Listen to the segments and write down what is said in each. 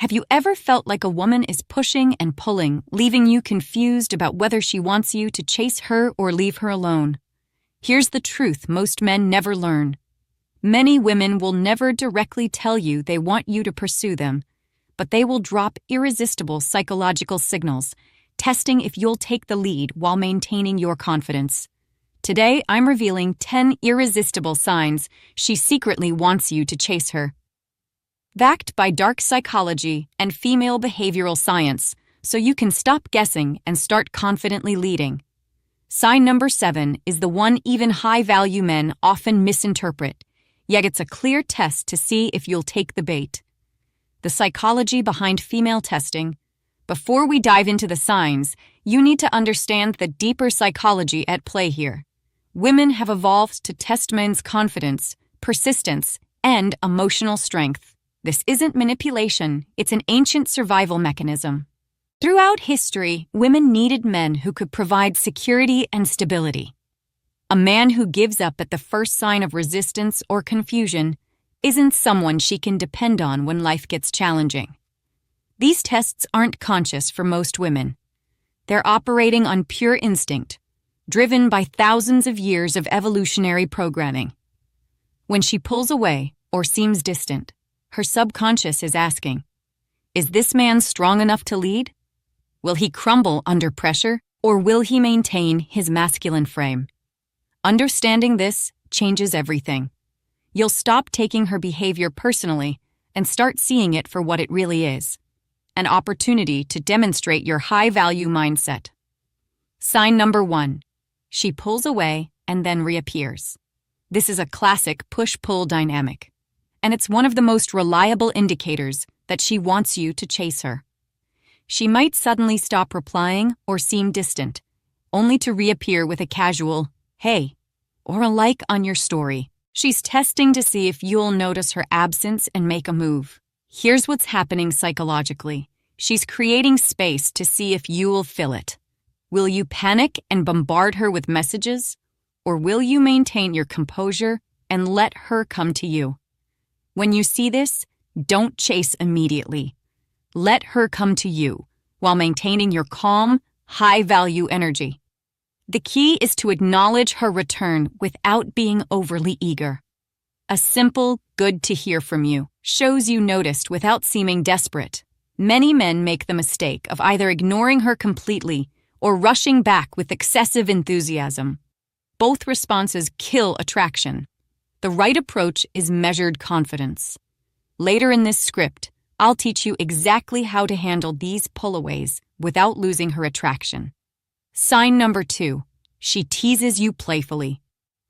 Have you ever felt like a woman is pushing and pulling, leaving you confused about whether she wants you to chase her or leave her alone? Here's the truth most men never learn. Many women will never directly tell you they want you to pursue them, but they will drop irresistible psychological signals, testing if you'll take the lead while maintaining your confidence. Today, I'm revealing 10 irresistible signs she secretly wants you to chase her. Backed by dark psychology and female behavioral science, so you can stop guessing and start confidently leading. Sign number 7 is the one even high-value men often misinterpret, yet it's a clear test to see if you'll take the bait. The psychology behind female testing. Before we dive into the signs, you need to understand the deeper psychology at play here. Women have evolved to test men's confidence, persistence, and emotional strength. This isn't manipulation, it's an ancient survival mechanism. Throughout history, women needed men who could provide security and stability. A man who gives up at the first sign of resistance or confusion isn't someone she can depend on when life gets challenging. These tests aren't conscious for most women. They're operating on pure instinct, driven by thousands of years of evolutionary programming. When she pulls away or seems distant, her subconscious is asking, is this man strong enough to lead? Will he crumble under pressure, or will he maintain his masculine frame? Understanding this changes everything. You'll stop taking her behavior personally and start seeing it for what it really is, an opportunity to demonstrate your high-value mindset. Sign number 1. She pulls away and then reappears. This is a classic push-pull dynamic, and it's one of the most reliable indicators that she wants you to chase her. She might suddenly stop replying or seem distant, only to reappear with a casual, "Hey," or a like on your story. She's testing to see if you'll notice her absence and make a move. Here's what's happening psychologically. She's creating space to see if you'll fill it. Will you panic and bombard her with messages? Or will you maintain your composure and let her come to you? When you see this, don't chase immediately. Let her come to you while maintaining your calm, high-value energy. The key is to acknowledge her return without being overly eager. A simple, "good to hear from you" shows you noticed without seeming desperate. Many men make the mistake of either ignoring her completely or rushing back with excessive enthusiasm. Both responses kill attraction. The right approach is measured confidence. Later in this script, I'll teach you exactly how to handle these pullaways without losing her attraction. Sign number 2. She teases you playfully.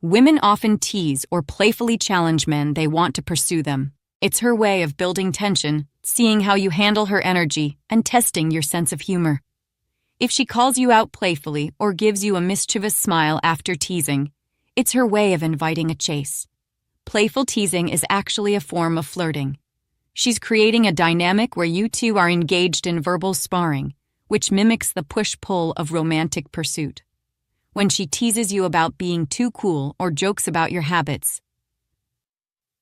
Women often tease or playfully challenge men they want to pursue them. It's her way of building tension, seeing how you handle her energy, and testing your sense of humor. If she calls you out playfully or gives you a mischievous smile after teasing, it's her way of inviting a chase. Playful teasing is actually a form of flirting. She's creating a dynamic where you two are engaged in verbal sparring, which mimics the push-pull of romantic pursuit. When she teases you about being too cool or jokes about your habits,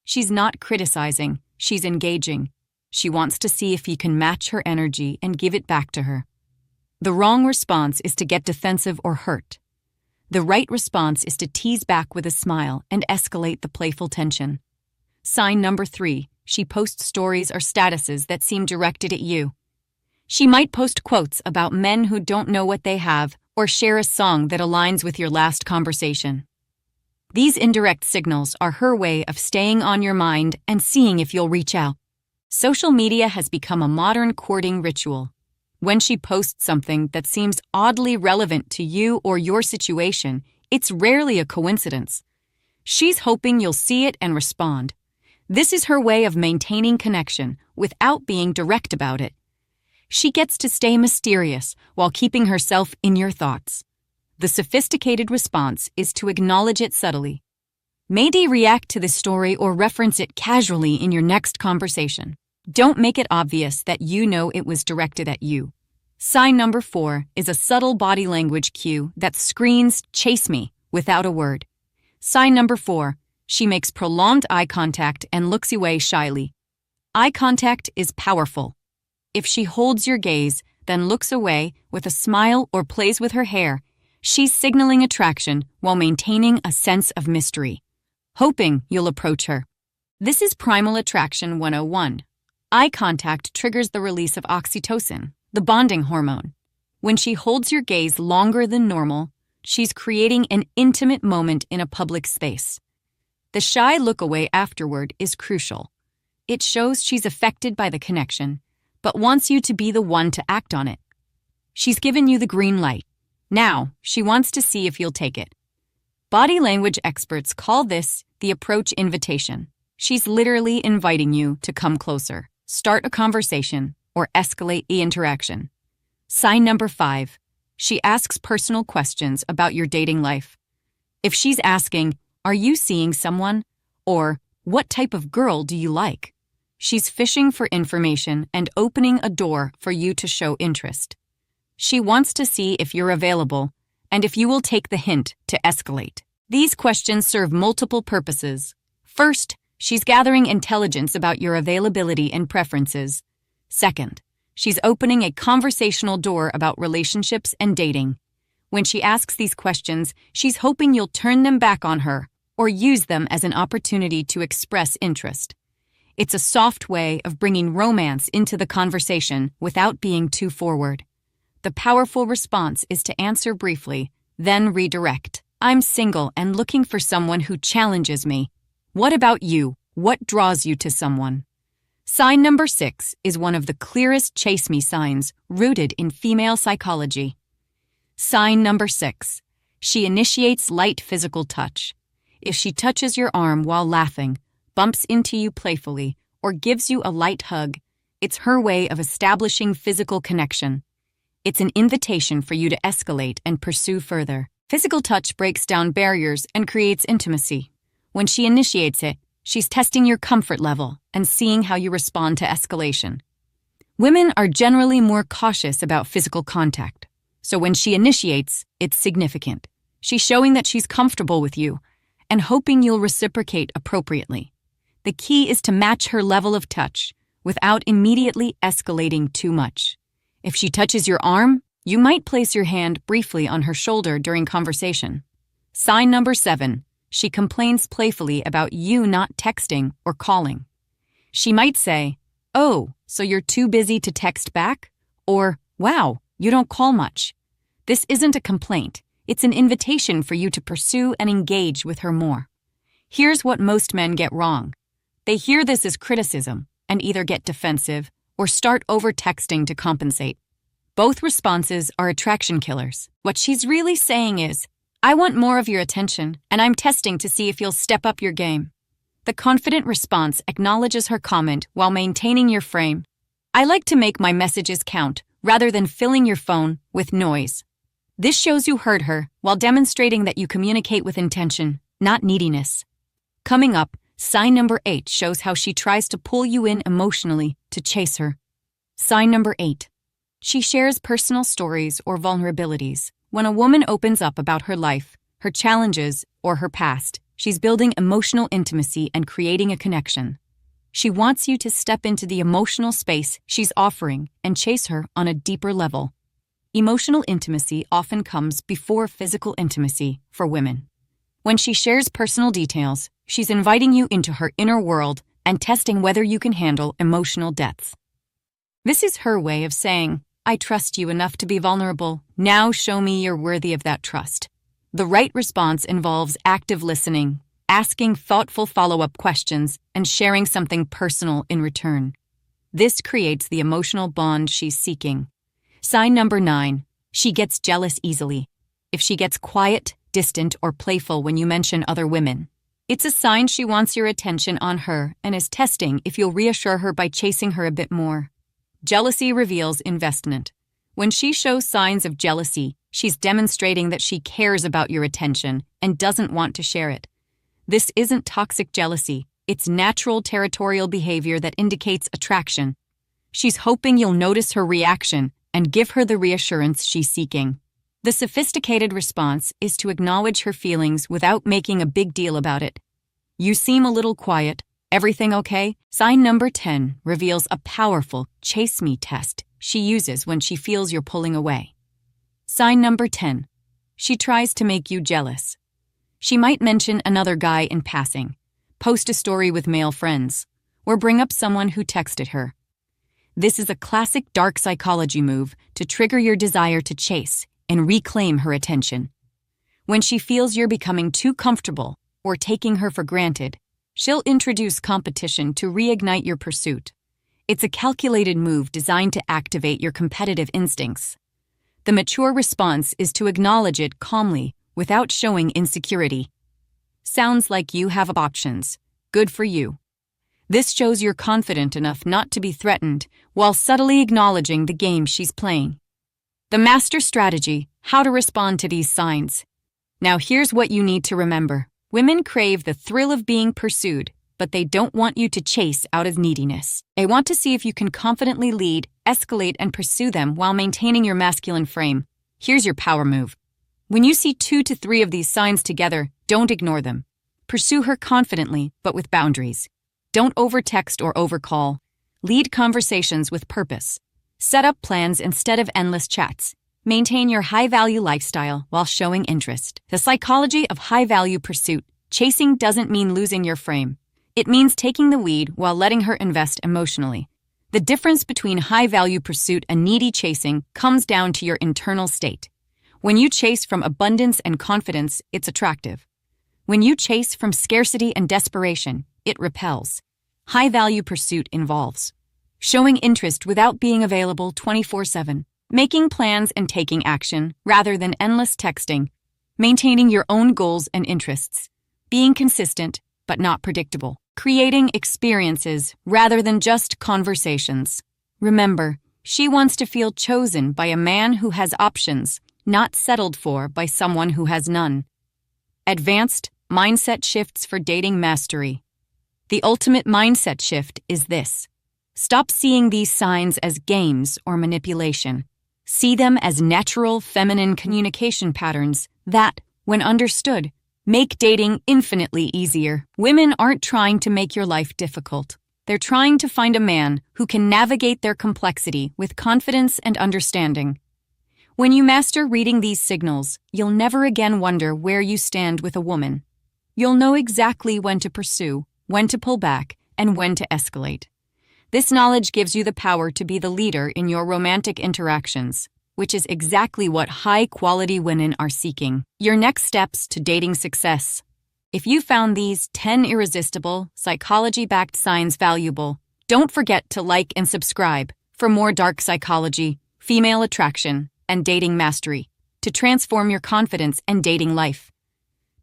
she's not criticizing, she's engaging. She wants to see if you can match her energy and give it back to her. The wrong response is to get defensive or hurt. The right response is to tease back with a smile and escalate the playful tension. Sign number 3. She posts stories or statuses that seem directed at you. She might post quotes about men who don't know what they have or share a song that aligns with your last conversation. These indirect signals are her way of staying on your mind and seeing if you'll reach out. Social media has become a modern courting ritual. When she posts something that seems oddly relevant to you or your situation, it's rarely a coincidence. She's hoping you'll see it and respond. This is her way of maintaining connection without being direct about it. She gets to stay mysterious while keeping herself in your thoughts. The sophisticated response is to acknowledge it subtly. Maybe react to the story or reference it casually in your next conversation. Don't make it obvious that you know it was directed at you. Sign number 4 is a subtle body language cue that screams, "Chase me," without a word. Sign number 4, she makes prolonged eye contact and looks away shyly. Eye contact is powerful. If she holds your gaze, then looks away with a smile or plays with her hair, she's signaling attraction while maintaining a sense of mystery, hoping you'll approach her. This is Primal Attraction 101. Eye contact triggers the release of oxytocin, the bonding hormone. When she holds your gaze longer than normal, she's creating an intimate moment in a public space. The shy look away afterward is crucial. It shows she's affected by the connection, but wants you to be the one to act on it. She's given you the green light. Now, she wants to see if you'll take it. Body language experts call this the approach invitation. She's literally inviting you to come closer, start a conversation, or escalate the interaction. Sign number 5. She asks personal questions about your dating life. If she's asking, "Are you seeing someone?" or "What type of girl do you like?" she's fishing for information and opening a door for you to show interest. She wants to see if you're available and if you will take the hint to escalate. These questions serve multiple purposes. First, she's gathering intelligence about your availability and preferences. Second, she's opening a conversational door about relationships and dating. When she asks these questions, she's hoping you'll turn them back on her or use them as an opportunity to express interest. It's a soft way of bringing romance into the conversation without being too forward. The powerful response is to answer briefly, then redirect. "I'm single and looking for someone who challenges me. What about you? What draws you to someone?" Sign number 6 is one of the clearest chase me signs rooted in female psychology. Sign number 6. She initiates light physical touch. If she touches your arm while laughing, bumps into you playfully, or gives you a light hug, it's her way of establishing physical connection. It's an invitation for you to escalate and pursue further. Physical touch breaks down barriers and creates intimacy. When she initiates it, she's testing your comfort level and seeing how you respond to escalation. Women are generally more cautious about physical contact, so when she initiates, it's significant. She's showing that she's comfortable with you and hoping you'll reciprocate appropriately. The key is to match her level of touch without immediately escalating too much. If she touches your arm, you might place your hand briefly on her shoulder during conversation. Sign number 7. She complains playfully about you not texting or calling. She might say, "Oh, so you're too busy to text back?" Or, "Wow, you don't call much." This isn't a complaint. It's an invitation for you to pursue and engage with her more. Here's what most men get wrong. They hear this as criticism and either get defensive or start over-texting to compensate. Both responses are attraction killers. What she's really saying is, "I want more of your attention, and I'm testing to see if you'll step up your game." The confident response acknowledges her comment while maintaining your frame. "I like to make my messages count rather than filling your phone with noise." This shows you heard her while demonstrating that you communicate with intention, not neediness. Coming up, sign number 8 shows how she tries to pull you in emotionally to chase her. Sign number 8. She shares personal stories or vulnerabilities. When a woman opens up about her life, her challenges, or her past, she's building emotional intimacy and creating a connection. She wants you to step into the emotional space she's offering and chase her on a deeper level. Emotional intimacy often comes before physical intimacy for women. When she shares personal details, she's inviting you into her inner world and testing whether you can handle emotional depths. This is her way of saying, "I trust you enough to be vulnerable. Now show me you're worthy of that trust." The right response involves active listening, asking thoughtful follow-up questions, and sharing something personal in return. This creates the emotional bond she's seeking. Sign number 9. She gets jealous easily. If she gets quiet, distant, or playful when you mention other women, it's a sign she wants your attention on her and is testing if you'll reassure her by chasing her a bit more. Jealousy reveals investment. When she shows signs of jealousy, she's demonstrating that she cares about your attention and doesn't want to share it. This isn't toxic jealousy. It's natural territorial behavior that indicates attraction. She's hoping you'll notice her reaction and give her the reassurance she's seeking. The sophisticated response is to acknowledge her feelings without making a big deal about it. "You seem a little quiet. Everything okay? Sign number 10 reveals a powerful chase me test she uses when she feels you're pulling away. Sign number 10. She tries to make you jealous. She might mention another guy in passing, post a story with male friends, or bring up someone who texted her. This is a classic dark psychology move to trigger your desire to chase and reclaim her attention. When she feels you're becoming too comfortable or taking her for granted, she'll introduce competition to reignite your pursuit. It's a calculated move designed to activate your competitive instincts. The mature response is to acknowledge it calmly without showing insecurity. Sounds like you have options. Good for you. This shows you're confident enough not to be threatened while subtly acknowledging the game she's playing. The master strategy: how to respond to these signs. Now here's what you need to remember. Women crave the thrill of being pursued, but they don't want you to chase out of neediness. They want to see if you can confidently lead, escalate, and pursue them while maintaining your masculine frame. Here's your power move. When you see 2 to 3 of these signs together, don't ignore them. Pursue her confidently, but with boundaries. Don't overtext or overcall. Lead conversations with purpose. Set up plans instead of endless chats. Maintain your high-value lifestyle while showing interest. The psychology of high-value pursuit. Chasing doesn't mean losing your frame. It means taking the lead while letting her invest emotionally. The difference between high-value pursuit and needy chasing comes down to your internal state. When you chase from abundance and confidence, it's attractive. When you chase from scarcity and desperation, it repels. High-value pursuit involves showing interest without being available 24/7, making plans and taking action rather than endless texting, maintaining your own goals and interests, being consistent but not predictable, creating experiences rather than just conversations. Remember, she wants to feel chosen by a man who has options, not settled for by someone who has none. Advanced mindset shifts for dating mastery. The ultimate mindset shift is this. Stop seeing these signs as games or manipulation. See them as natural feminine communication patterns that, when understood, make dating infinitely easier. Women aren't trying to make your life difficult. They're trying to find a man who can navigate their complexity with confidence and understanding. When you master reading these signals, you'll never again wonder where you stand with a woman. You'll know exactly when to pursue, when to pull back, and when to escalate. This knowledge gives you the power to be the leader in your romantic interactions, which is exactly what high-quality women are seeking. Your next steps to dating success. If you found these 10 irresistible, psychology-backed signs valuable, don't forget to like and subscribe for more dark psychology, female attraction, and dating mastery to transform your confidence and dating life.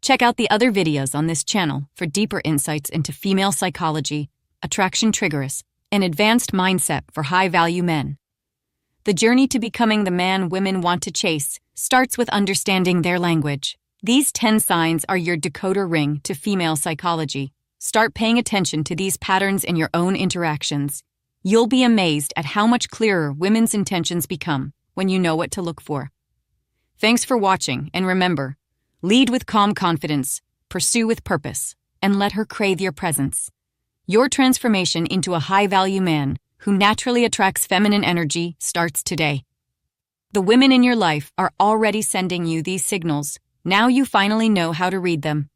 Check out the other videos on this channel for deeper insights into female psychology, attraction triggers, and advanced mindset for high-value men. The journey to becoming the man women want to chase starts with understanding their language. These 10 signs are your decoder ring to female psychology. Start paying attention to these patterns in your own interactions. You'll be amazed at how much clearer women's intentions become when you know what to look for. Thanks for watching, and remember, lead with calm confidence, pursue with purpose, and let her crave your presence. Your transformation into a high-value man who naturally attracts feminine energy starts today. The women in your life are already sending you these signals. Now you finally know how to read them.